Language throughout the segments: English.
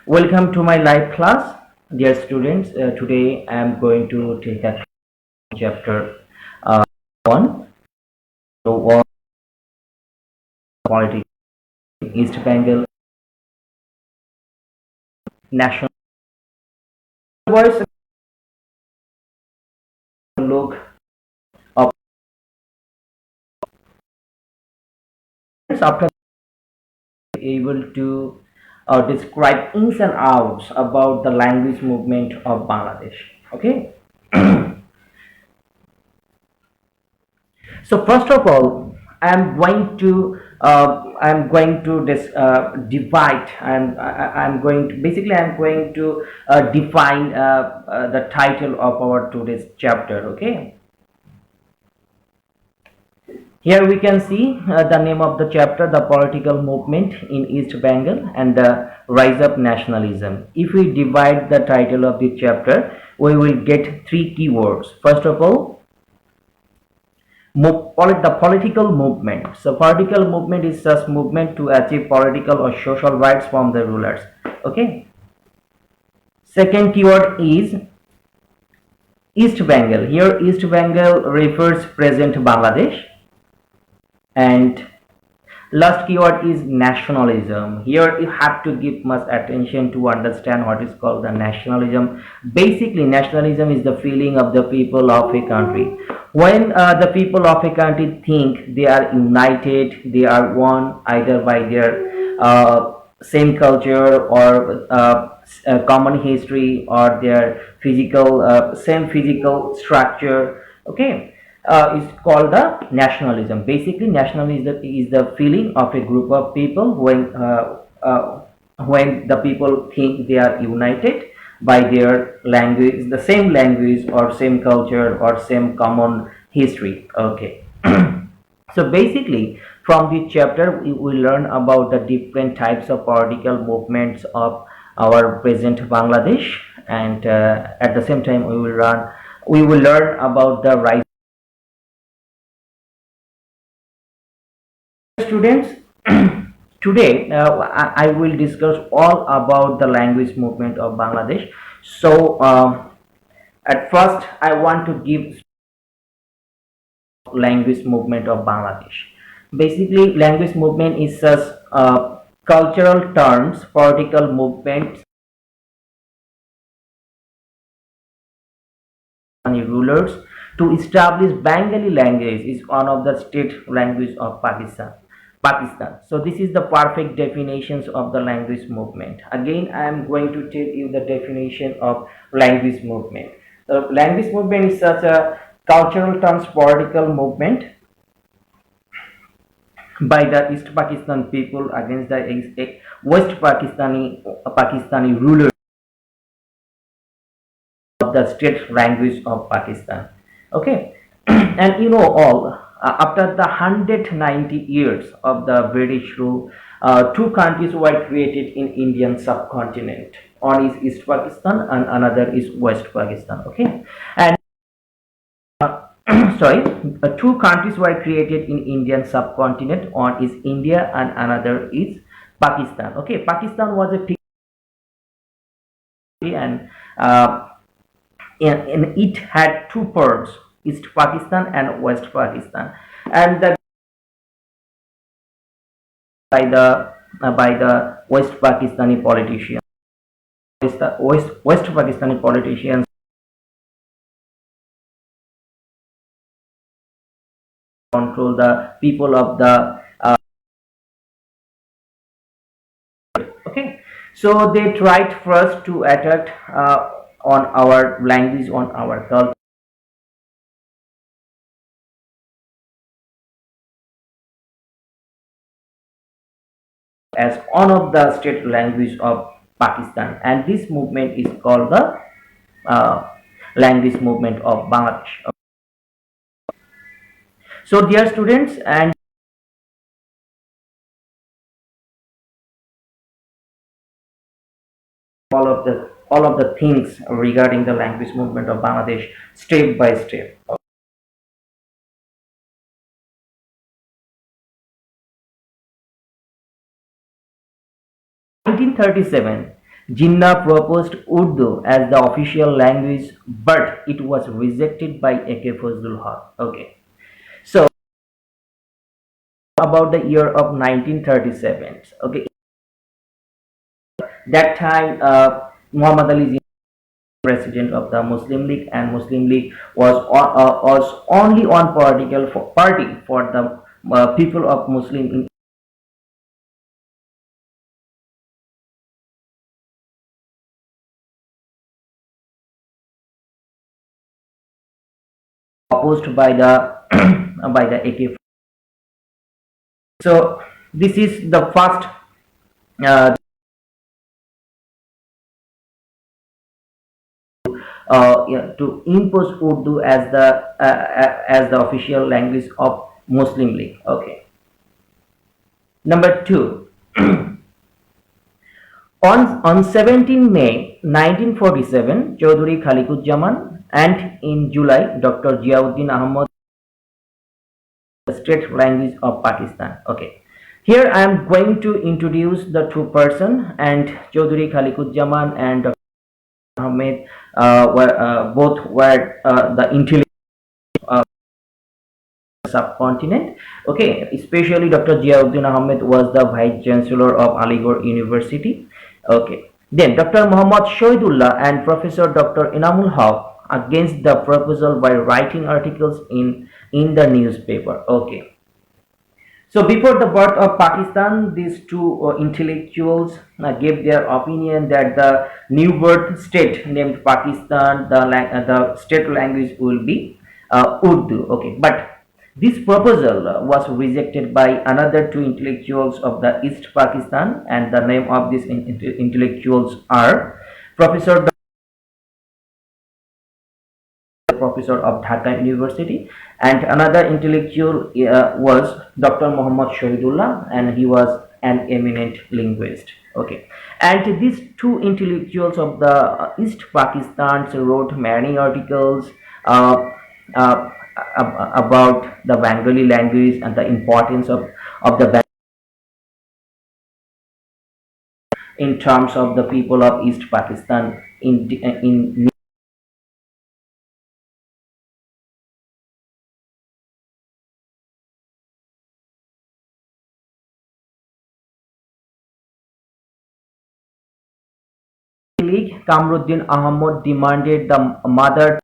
Welcome to my live class, dear students. Today I am going to take a chapter one. So, politics in East Bengal, national voice look of after able to describe ins and outs about the language movement of Bangladesh. Okay. So first of all, I'm going to divide. I'm going to basically I'm going to define the title of our today's chapter. Okay. Here we can see the name of the chapter, the political movement in East Bengal and the rise of nationalism. If we divide the title of the chapter, we will get three keywords. First of all, the political movement. So political movement is just movement to achieve political or social rights from the rulers. Okay. Second keyword is East Bengal. Here East Bengal refers present Bangladesh. And last keyword is nationalism. Here you have to give much attention to understand what is called the nationalism. Basically, nationalism is the feeling of the people of a country. When the people of a country think they are united, they are one either by their same culture or common history or their physical same physical structure. Okay, is called the nationalism. Basically, nationalism is the feeling of a group of people when the people think they are united by their language, the same language or same culture or same common history. Okay. So basically, from this chapter, we will learn about the different types of political movements of our present Bangladesh, and at the same time, we will learn about the rise. Students, today I will discuss all about the language movement of Bangladesh. So at first, I want to give language movement of Bangladesh. Basically, language movement is just cultural terms, political movements, and rulers to establish Bengali language is one of the state language of Pakistan. So this is the perfect definitions of the language movement. Again, I am going to tell you the definition of language movement. The language movement is such a cultural terms political movement by the East Pakistan people against the West Pakistani rulers of the state language of Pakistan. Okay, and you know all after the 190 years of the British rule, two countries were created in Indian subcontinent. One is East Pakistan and another is West Pakistan. Okay, and sorry, two countries were created in Indian subcontinent. One is India and another is Pakistan. Okay, Pakistan was a and it had two parts, East Pakistan and West Pakistan, and by the West Pakistani politicians. West Pakistani politicians control the people of the okay. So they tried first to attack on our language, on our culture as one of the state language of Pakistan, and this movement is called the uh, language movement of Bangladesh. So dear students, and all of the things regarding the language movement of Bangladesh step by step. 1937, Jinnah proposed Urdu as the official language, but it was rejected by A.K. Fazlul Haq. Okay, so about the year of 1937. Okay, that time Muhammad Ali Jinnah, president of the Muslim League, and Muslim League was only one political party for the people of Muslim in opposed by the by the AK. So this is the first yeah, to impose Urdu as the official language of Muslim League. Okay. Number two, on 17 May 1947, Chaudhry Khaliquzzaman, and in July, Dr. Ziauddin Ahmad, the state language of Pakistan. Okay. Here I am going to introduce the two person, and Chaudhry Khaliquzzaman and Dr. Ahmed both were the intellectual subcontinent. Okay, especially Dr. Ziauddin Ahmed was the vice chancellor of Aligarh University. Okay, then Dr. Muhammad Shoidullah and Professor Dr. Inamul Haq against the proposal by writing articles in the newspaper. Okay. So before the birth of Pakistan, these two intellectuals gave their opinion that the new birth state named Pakistan, the state language will be Urdu. Okay, but this proposal was rejected by another two intellectuals of the East Pakistan, and the name of these intellectuals are Professor of Dhaka University, and another intellectual was Dr. Muhammad Shahidullah, and he was an eminent linguist. Okay, and these two intellectuals of the East Pakistan wrote many articles uh, uh, about the Bengali language and the importance of the in terms of the people of East Pakistan in League. Kamruddin Ahmad demanded the mother.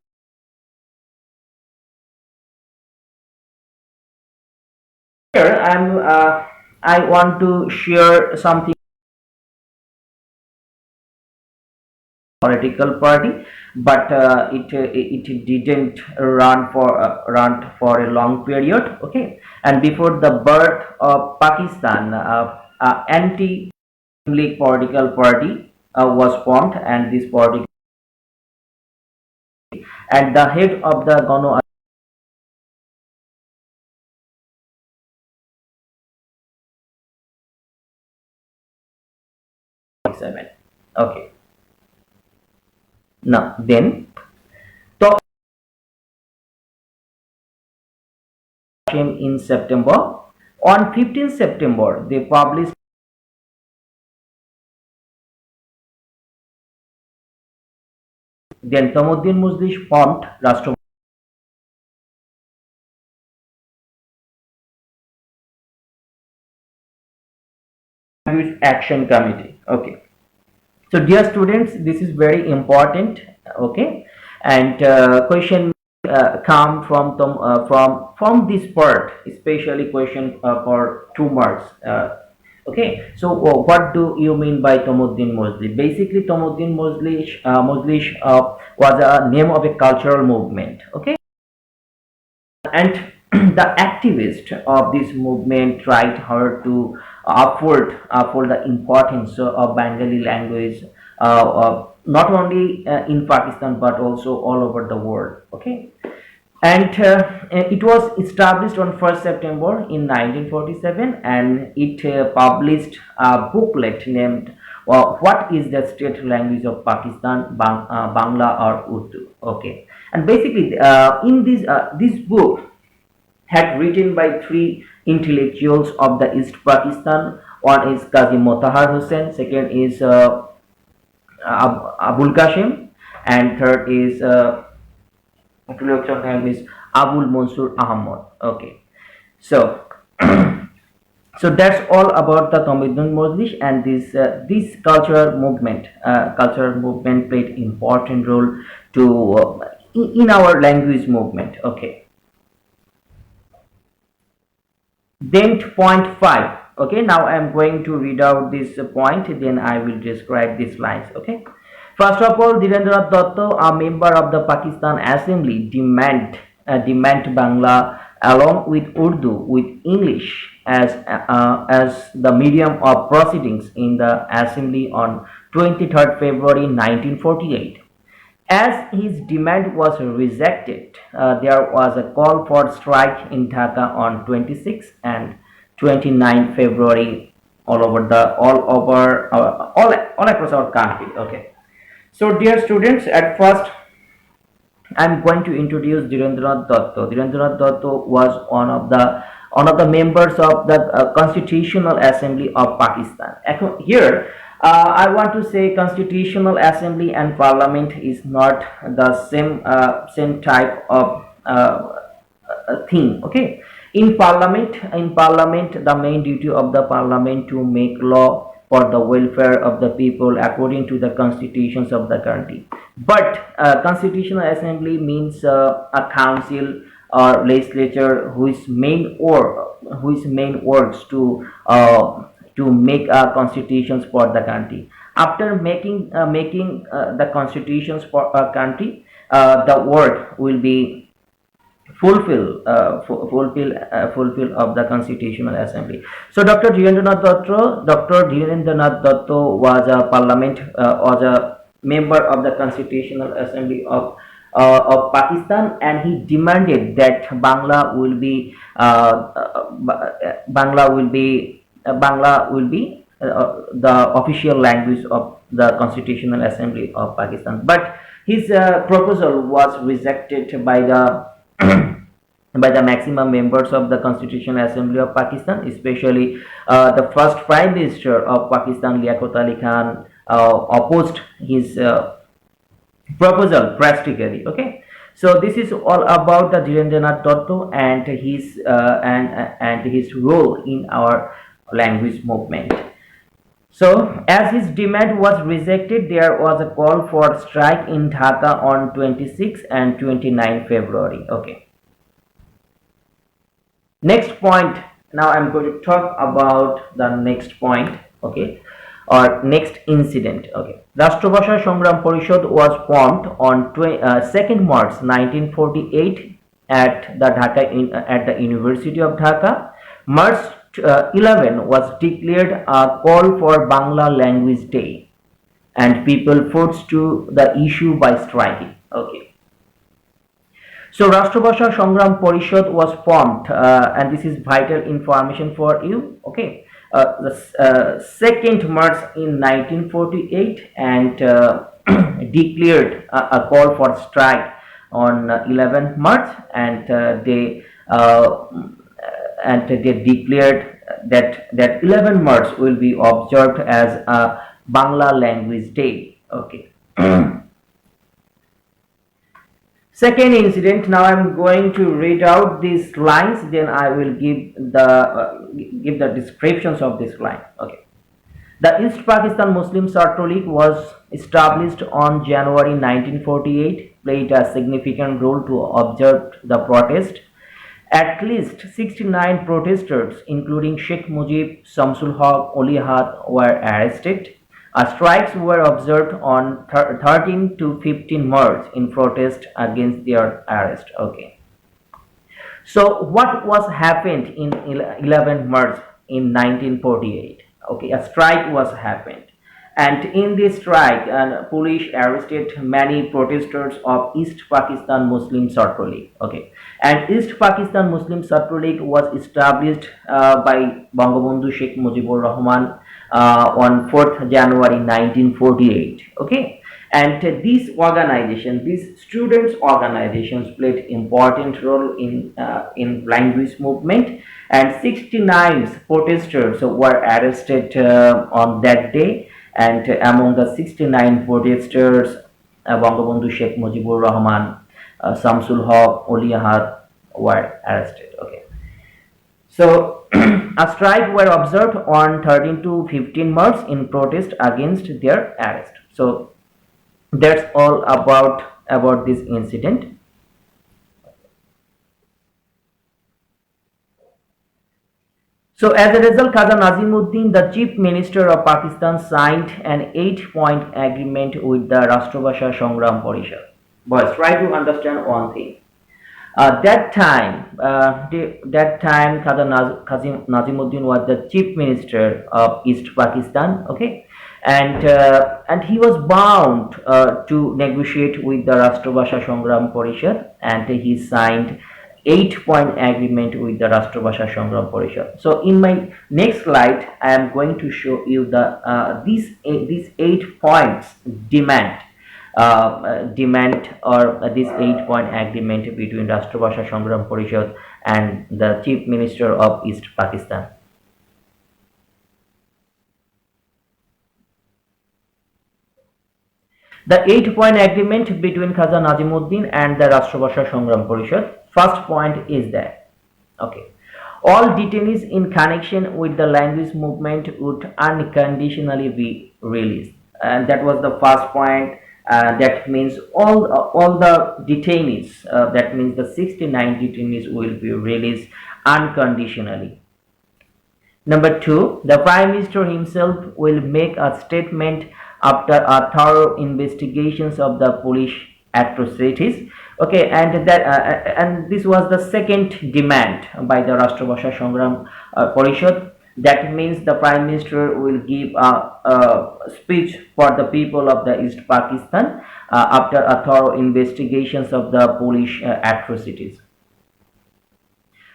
Here I want to share something political party, but it didn't run for a long period. Okay, and before the birth of Pakistan, anti League political party was formed, and this party and the head of the Gano 7. Okay, now then talk in September. On 15th September, they published. Then Tamuddin Mujlis formed Rashtra Language Action Committee. Okay. So dear students, this is very important. Okay, and question come from this part, especially question for 2 marks. Okay, so what do you mean by Tamuddin Mojli? Basically, Tamuddin Mojli was a name of a cultural movement. Okay, and the activist of this movement tried hard to uphold the importance of Bengali language, not only in Pakistan but also all over the world. Okay, and it was established on 1st September in 1947, and it published a booklet named "What is the state language of Pakistan, Bangla or Urdu?" Okay, and basically in this book had written by three intellectuals of the East Pakistan. One is Qazi Motahar Hussain, second is Abul Qasim, and third is intellectual name is Abul Mansur Ahmad. Okay, so so that's all about the Tomidun Mojlis, and this cultural movement played important role to in our language movement. Okay, then point 5. Okay, now I'm going to read out this point, then I will describe these lines. Okay, first of all, Dhirendranath Dutta, a member of the Pakistan Assembly, demand Bangla along with Urdu with English as the medium of proceedings in the Assembly on 23rd February 1948. As his demand was rejected, there was a call for strike in Dhaka on 26 and 29 February all across our country. Okay. So, dear students, at first I'm going to introduce Dhirendranath Dutta. Dhirendranath Dutta was one of the members of the Constitutional Assembly of Pakistan. Here, I want to say Constitutional Assembly and Parliament is not the same type of thing. Okay, in Parliament, the main duty of the Parliament to make law for the welfare of the people according to the constitutions of the country. But Constitutional Assembly means a council or legislature whose main works to make constitutions for the country. After making the constitutions for a country, the work will be fulfill of the Constitutional Assembly. So Dr. Dhirendranath Dutta was a member of the Constitutional Assembly of Pakistan, and he demanded that Bangla will be the official language of the Constitutional Assembly of Pakistan. But his proposal was rejected by the by the maximum members of the Constitutional Assembly of Pakistan, especially the first Prime Minister of Pakistan, Liaquat Ali Khan, opposed his proposal practically. Okay, so this is all about the Dhirendranath Dutta and his role in our language movement. So, as his demand was rejected, there was a call for strike in Dhaka on 26 and 29 February. Okay. Next point. Now I'm going to talk about the next point. Okay, or next incident. Okay, Rashtrabhasha Sangram Parishad was formed on 2nd March 1948 at the University of Dhaka. March 11 was declared a call for Bangla Language Day, and people forced to the issue by striking. Okay. So Rashtrabhasha Sangram Parishad was formed, and this is vital information for you. Okay, the 2nd March in 1948, and declared a call for strike on 11th March, and they declared that 11 March will be observed as a Bangla Language Day. Okay. Second incident. Now I'm going to read out these lines, then I will give the descriptions of this line. Okay. The East Pakistan Muslim Sarto League was established on January 1948, played a significant role to observe the protest. At least 69 protesters, including Sheikh Mujib, Samsul Haq, Oli Hat, were arrested. Strikes were observed on 13 to 15 March in protest against their arrest. Okay. So what was happened in 11 March in 1948? Okay, a strike was happened, and in this strike, police arrested many protesters of East Pakistan Muslim Sarto League. Okay, and East Pakistan Muslim Sarto League was established by Bangabandhu Sheikh Mujibur Rahman on 4th January 1948. Okay, and these students organizations played important role in language movement, and 69 protesters were arrested on that day, and among the 69 protesters, Bangabandhu Sheikh Mujibur Rahman, Samsul Haq, Oli Ahad were arrested. Okay, so a strike were observed on 13 to 15 March in protest against their arrest. So that's all about this incident. So as a result, Khaja Nazimuddin, the chief minister of Pakistan, signed an 8-point agreement with the Rashtrabhasha Sangram Parishad. But try to understand one thing. That time, Nazimuddin was the chief minister of East Pakistan. Okay, and he was bound to negotiate with the Rashtrabhasha Sangram Parishad, and he signed 8-point agreement with the Rashtrabhasha Sangram Parishad. So in my next slide, I am going to show you these 8 points demand or this 8-point agreement between Rashtrabhasha Sangram Parishad and the Chief Minister of East Pakistan. The 8-point agreement between Khaja Nazimuddin and the Rashtrabhasha Sangram Parishad. First point is that, okay, all detainees in connection with the language movement would unconditionally be released, and that was the first point. That means all the detainees, that means the 69 detainees will be released unconditionally. Number two, the Prime Minister himself will make a statement after a thorough investigations of the police atrocities. Okay, and this was the second demand by the Rashtrabhasha Sangram Parishad. That means the Prime Minister will give a speech for the people of the East Pakistan after a thorough investigations of the police atrocities.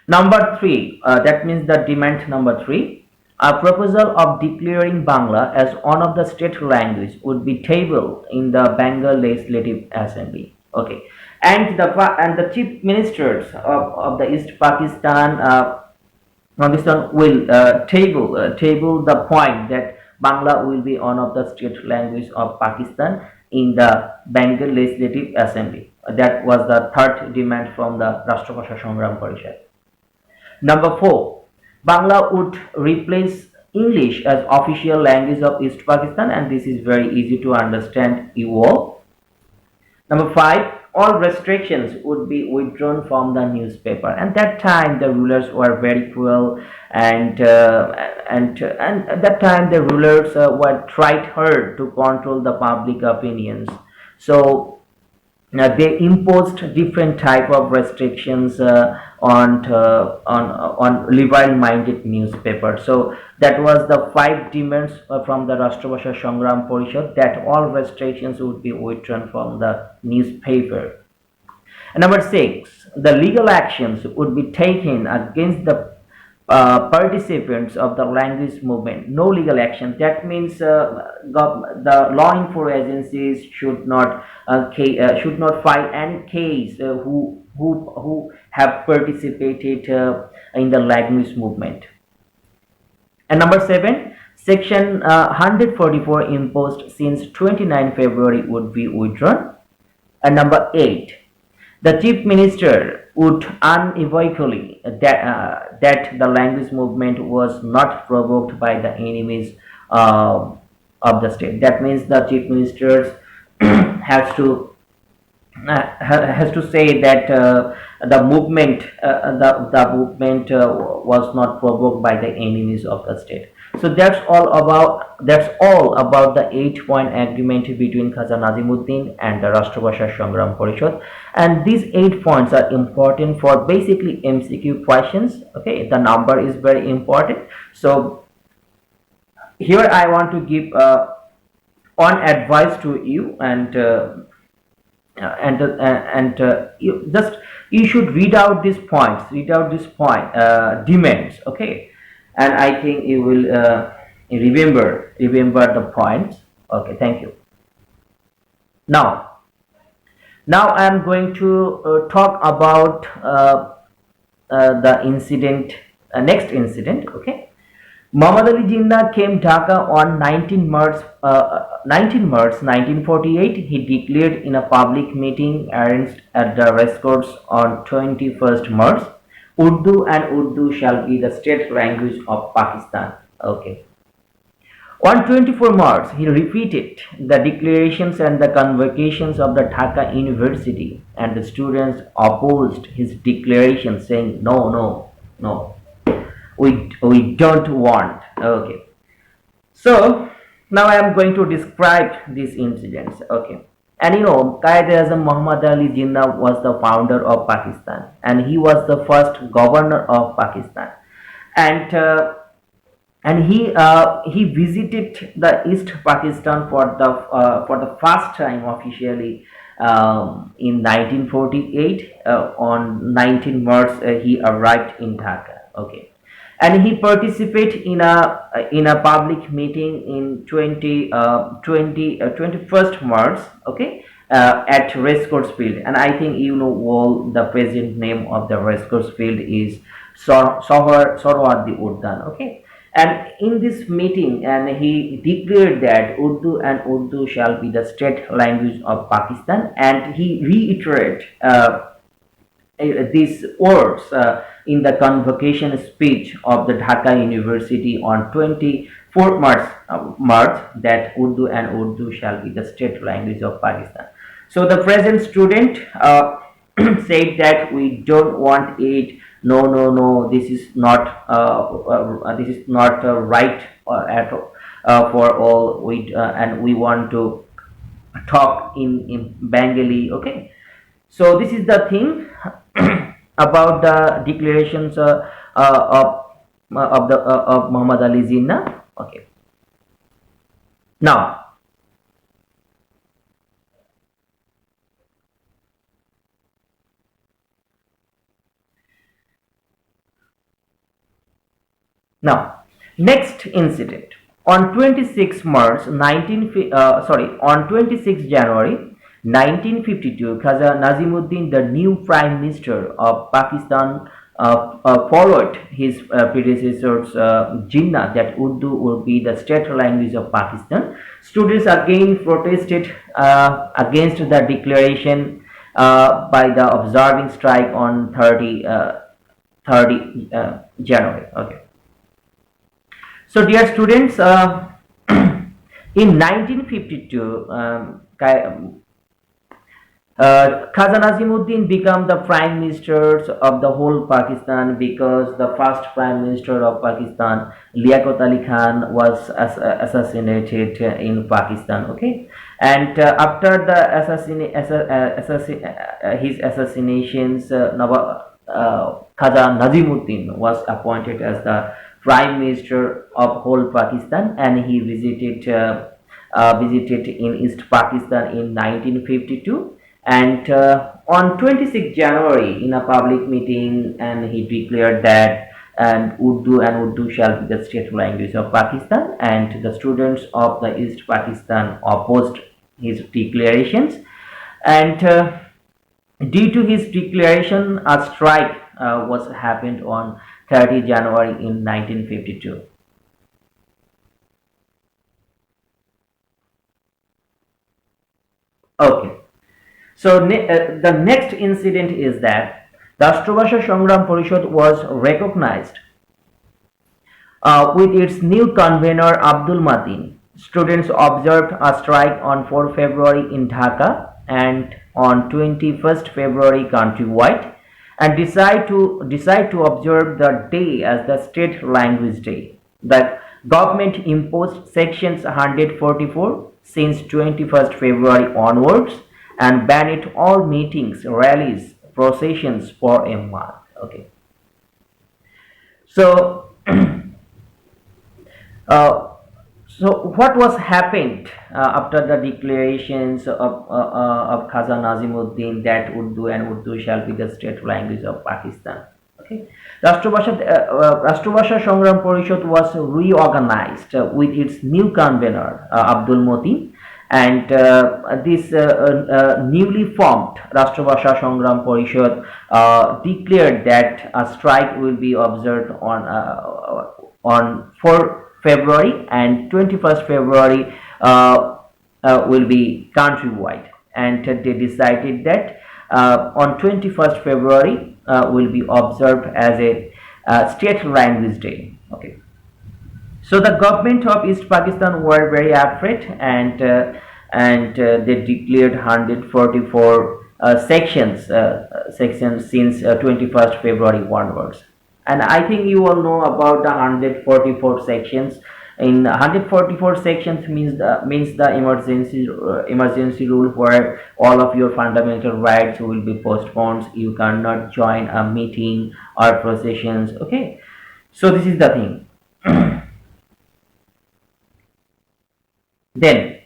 Number three, that means the demand number three, a proposal of declaring Bangla as one of the state language would be tabled in the Bengal Legislative Assembly. Okay, and the chief ministers of the East Pakistan will table the point that Bangla will be one of the state language of Pakistan in the Bengal Legislative Assembly. That was the third demand from the Rashtrabhasha Sangram Parishad. Number four, Bangla would replace English as official language of East Pakistan, and this is very easy to understand you all. Number five, all restrictions would be withdrawn from the newspaper. And that time the rulers were very cruel, and at that time the rulers were tried hard to control the public opinions. So they imposed different type of restrictions on liberal-minded newspapers. So that was the 5 demands from the Rashtrabhasha Sangram Parishad, that all restrictions would be withdrawn from the newspaper. And number 6, the legal actions would be taken against the participants of the language movement. No legal action. That means the law enforcement agencies should not file any case who have participated in the language movement. And number 7, Section 144 imposed since 29 February would be withdrawn. And number 8, the chief minister would unequivocally that the language movement was not provoked by the enemies of the state. That means the chief minister has to say that the movement was not provoked by the enemies of the state. So that's all about the 8-point agreement between Khaja Nazimuddin and the Rashtrabhasha Sangram Parishad. And these 8 points are important for basically MCQ questions. Okay, the number is very important. So here I want to give one advice to you, and you should read out these points, demands. Okay, and I think you will remember the points. Okay, thank you. Now I am going to talk about the incident, next incident. Okay, Muhammad Ali Jinnah came Dhaka on 19 March 1948. He declared in a public meeting arranged at the racecourse on 21st March, Urdu and Urdu shall be the state language of Pakistan. Okay. On 24 March, he repeated the declarations and the convocations of the Dhaka University, and the students opposed his declaration, saying, "No, no, no, we don't want." Okay. So now I am going to describe these incidents. Okay. And Qaeda-e-Azam Muhammad Ali Jinnah was the founder of Pakistan, and he was the first governor of Pakistan, and he visited the East Pakistan for the first time officially in 1948. On 19 March, he arrived in Dhaka. Okay, and he participated in a public meeting in 21st March. Okay. At Racecourse Field, and I think all the present name of the Racecourse Field is Sorwardi Uddan. Okay, and in this meeting, and he declared that Urdu and Urdu shall be the state language of Pakistan, and he reiterated these words in the convocation speech of the Dhaka University on 24 March, that Urdu and Urdu shall be the state language of Pakistan. So the present student said that we don't want it. No, no, no. This is not right at all, for all. And we want to talk in Bengali. Okay. So this is the thing about the declarations of Muhammad Ali Jinnah. Okay. Now, next incident on 26 March 26 January 1952, Khaja Nazimuddin, the new Prime Minister of Pakistan, followed his predecessors Jinnah that Urdu will be the state language of Pakistan. Students again protested against the declaration by the observing strike on 30 January. Okay. So dear students, in 1952, Khaja Nazimuddin became the Prime Minister of the whole Pakistan, because the first Prime Minister of Pakistan, Liaquat Ali Khan, was assassinated in Pakistan. Okay, and after the his assassinations, Khaja Nazimuddin was appointed as the Prime Minister of whole Pakistan, and he visited in East Pakistan in 1952. And on 26 January, in a public meeting, and he declared that Urdu shall be the state language of Pakistan, and the students of the East Pakistan opposed his declarations, and due to his declaration, a strike was happened on 30 January in 1952. Okay. So the next incident is that the Rashtrabhasha Sangram Parishad was recognized with its new convener Abdul Mateen. Students observed a strike on 4 February in Dhaka and on 21st February countrywide, and decide to observe the day as the state language day. The government imposed sections 144 since 21st February onwards, and banned all meetings, rallies, processions for a month. Okay. So, so what was happened after the declarations of Khaja Nazimuddin that Urdu and Urdu shall be the state language of Pakistan? Okay. Rashtrabhasha Sangram Parishad was reorganized with its new convener Abdul Mateen, and this newly formed Rashtrabhasha Sangram Parishad declared that a strike will be observed on 4 February, and 21st February will be countrywide. And they decided that on 21st February will be observed as a state language day. Okay. So the government of East Pakistan were very afraid, and they declared 144 sections since 21st February onwards. And I think you all know about the 144 sections. In 144 sections means the emergency rule, where all of your fundamental rights will be postponed. You cannot join a meeting or processions. Okay, so this is the thing. Then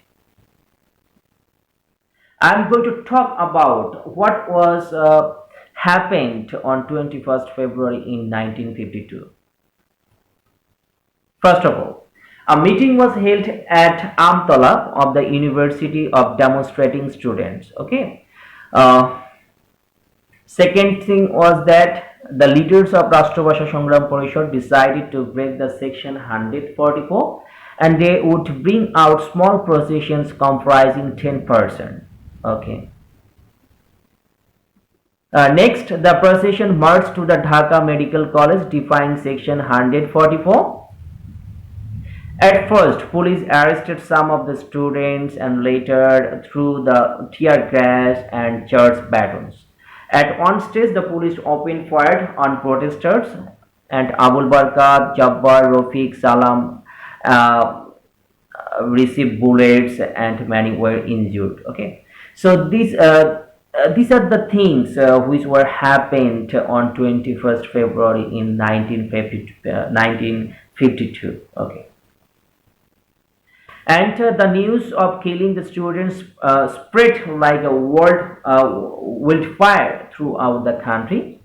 I'm going to talk about what was happened on 21st February in 1952. First of all, a meeting was held at Amtala of the University of Demonstrating Students. Okay. Uh, Second thing was that the leaders of Rashtrabhasha Sangram Parishad decided to break the section 144, and they would bring out small processions comprising 10%. Okay. Next, the procession marched to the Dhaka Medical College, defying section 144. At first, police arrested some of the students and later threw the tear gas and church batons. At one stage, the police opened fire on protesters, and Abul Barkat, Jabbar, Rafiq, Salam received bullets, and many were injured. Okay, so these are the things which were happened on 21st February in 1952. Okay. And the news of killing the students spread like a wildfire throughout the country.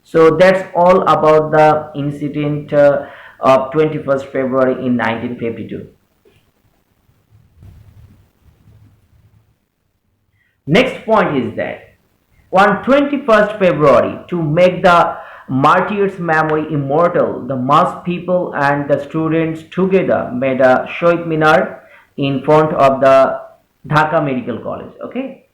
So that's all about the incident of 21st February in 1952. Next point is that on 21st February, to make the martyrs' memory immortal, the mass people and the students together made a Shoit Minar in front of the Dhaka Medical College. Okay,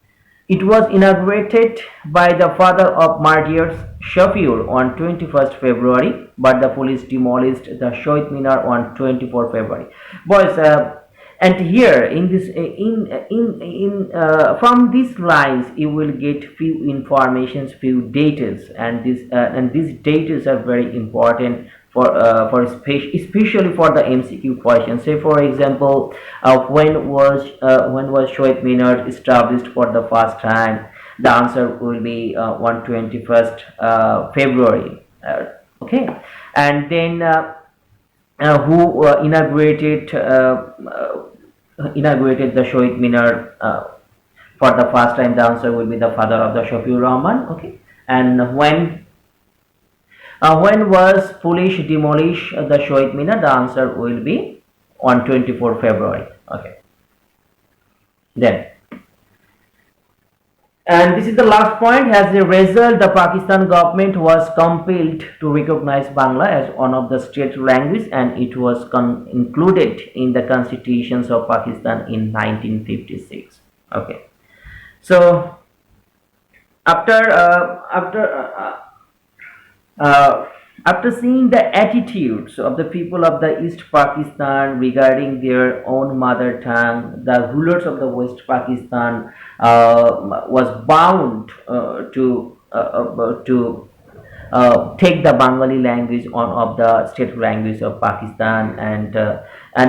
it was inaugurated by the father of martyrs, Shafiur, on 21st February, but the police demolished the Shoit Minar on 24 February. Boys, and here in this from these lines you will get few informations, few datas, and these datas are very important especially for the MCQ questions. Say for example, when was Shoaib Minar established for the first time? The answer will be on 21st February. Okay, and then who inaugurated the Shoaib Minar for the first time? The answer will be the father of the Shafiur Rahman. Okay, and when was police demolish the Shoaib Minar? The answer will be on 24 February. Okay, then. And this is the last point. As a result, the Pakistan government was compelled to recognize Bangla as one of the state languages, and it was included in the constitutions of Pakistan in 1956. Okay, so after seeing the attitudes of the people of the East Pakistan regarding their own mother tongue, the rulers of the West Pakistan was bound to take the Bengali language on of the state language of Pakistan, and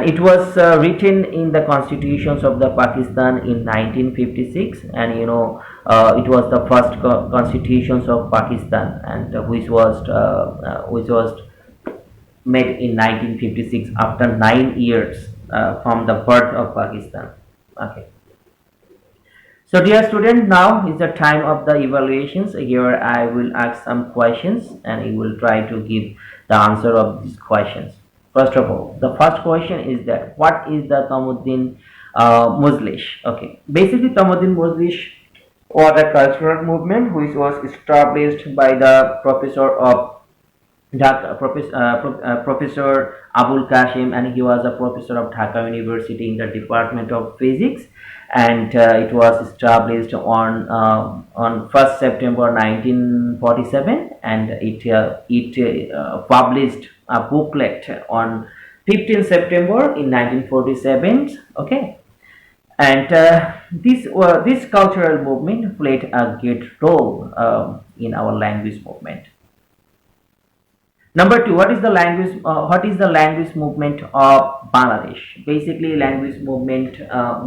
it was written in the constitutions of the Pakistan in 1956, and it was the first constitutions of Pakistan, and which was made in 1956 after 9 years from the birth of Pakistan. Okay. So dear student, now is the time of the evaluations. Here I will ask some questions and you will try to give the answer of these questions. First of all, the first question is that what is the Tamuddin Mujlish? Okay, basically Tamuddin Mujlish was a cultural movement which was established by the professor of Professor Abul Kashim, and he was a professor of Dhaka University in the Department of Physics, and it was established on 1st September 1947, and it published a booklet on 15th September in 1947. Okay, and this cultural movement played a great role in our language movement. Number two, what is the language? What is the language movement of Bangladesh? Basically, language movement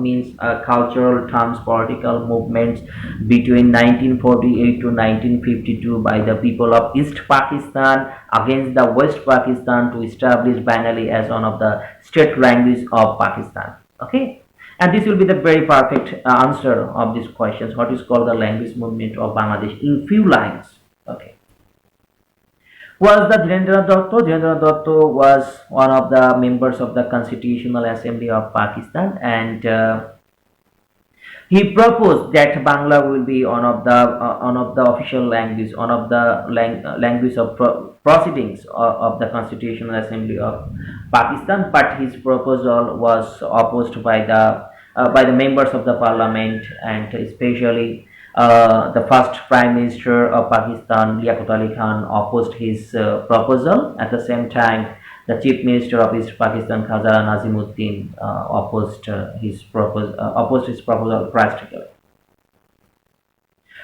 means cultural, political movements between 1948 to 1952 by the people of East Pakistan against the West Pakistan to establish Bengali as one of the state language of Pakistan. Okay, and this will be the very perfect answer of these questions. What is called the language movement of Bangladesh in few lines? Okay, was the Jirendra Dotto. Jirendra Dotto was one of the members of the Constitutional Assembly of Pakistan, and he proposed that Bangla will be one of the official language, one of the language of proceedings of the Constitutional Assembly of Pakistan. But his proposal was opposed by the members of the parliament, and especially the first Prime Minister of Pakistan, Liaquat Ali Khan, opposed his proposal. At the same time, the Chief Minister of East Pakistan, Khazar Nazimuddin, opposed his proposal drastically.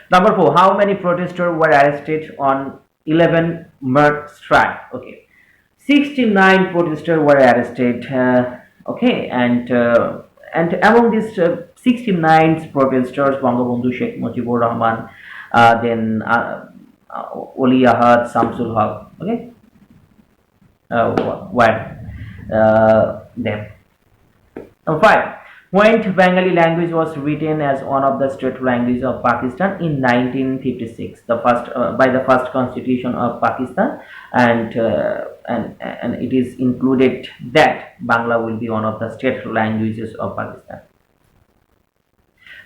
Number four, how many protesters were arrested on 11 March strike? Okay, 69 protesters were arrested. Okay, and among these 69 protesters, Bangabandhu Sheikh Mujibur Rahman, then Oli Ahad, Samsul Haq, okay, were there. Five. When Bengali language was written as one of the state languages of Pakistan in 1956, the first by the first Constitution of Pakistan, and it is included that Bangla will be one of the state languages of Pakistan.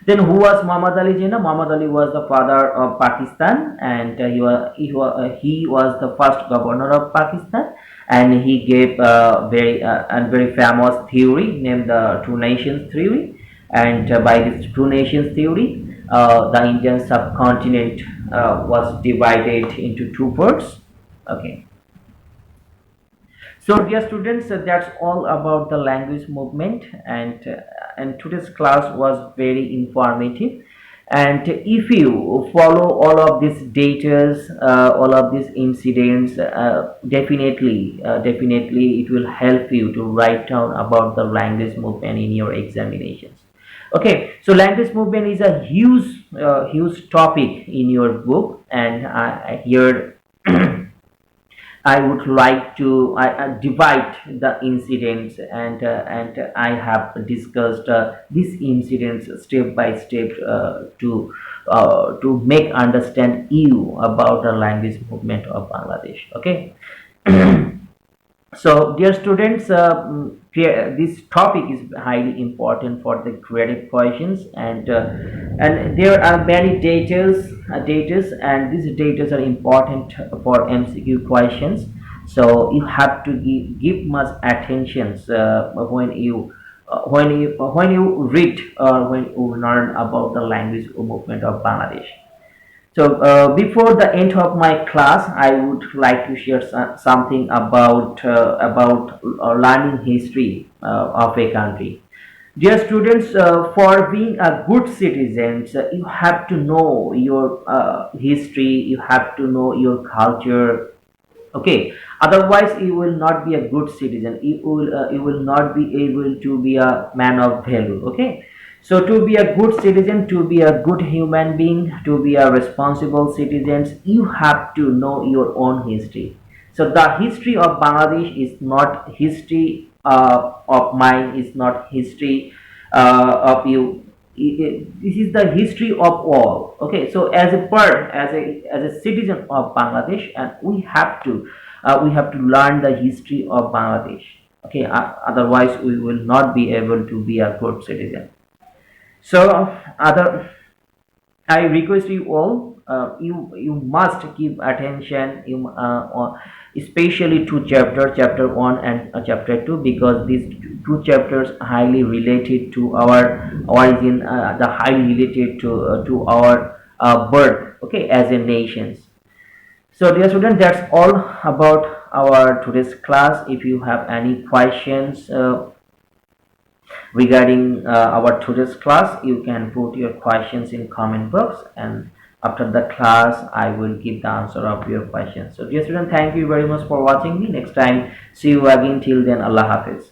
Then who was Muhammad Ali Jinnah? Muhammad Ali was the father of Pakistan, and he was the first governor of Pakistan, and he gave a very famous theory named the Two Nations theory. And by this Two Nations theory, the Indian subcontinent was divided into two parts. Okay. So, dear students, that's all about the language movement, and today's class was very informative. And if you follow all of these data, all of these incidents, definitely it will help you to write down about the language movement in your examinations. Okay, so language movement is a huge topic in your book, and here I would like to divide the incidents, and I have discussed these incidents step by step to make understand you about the language movement of Bangladesh. Okay. So, dear students, this topic is highly important for the creative questions, and there are many datas, and these datas are important for MCQ questions. So you have to give much attention when you read or when you learn about the language movement of Bangladesh. So before the end of my class, I would like to share something about learning history of a country. Dear students, for being a good citizen, you have to know your history. You have to know your culture. Okay. Otherwise, you will not be a good citizen. You will not be able to be a man of value. Okay. So to be a good citizen, to be a good human being, to be a responsible citizen, you have to know your own history. So the history of Bangladesh is not history of mine, is not history of you. This is the history of all. Okay, so as a citizen of Bangladesh, and we have to learn the history of Bangladesh. Okay, otherwise we will not be able to be a good citizen. So, I request you all you must keep attention, especially to chapter 1 and chapter 2, because these two chapters highly related to our origin, the highly related to our birth, okay, as a nations. So dear student, that's all about our today's class. If you have any questions regarding our today's class, you can put your questions in comment box, and after the class I will give the answer of your questions. So dear student, thank you very much for watching me. Next time, see you again. Till then, Allah Hafiz.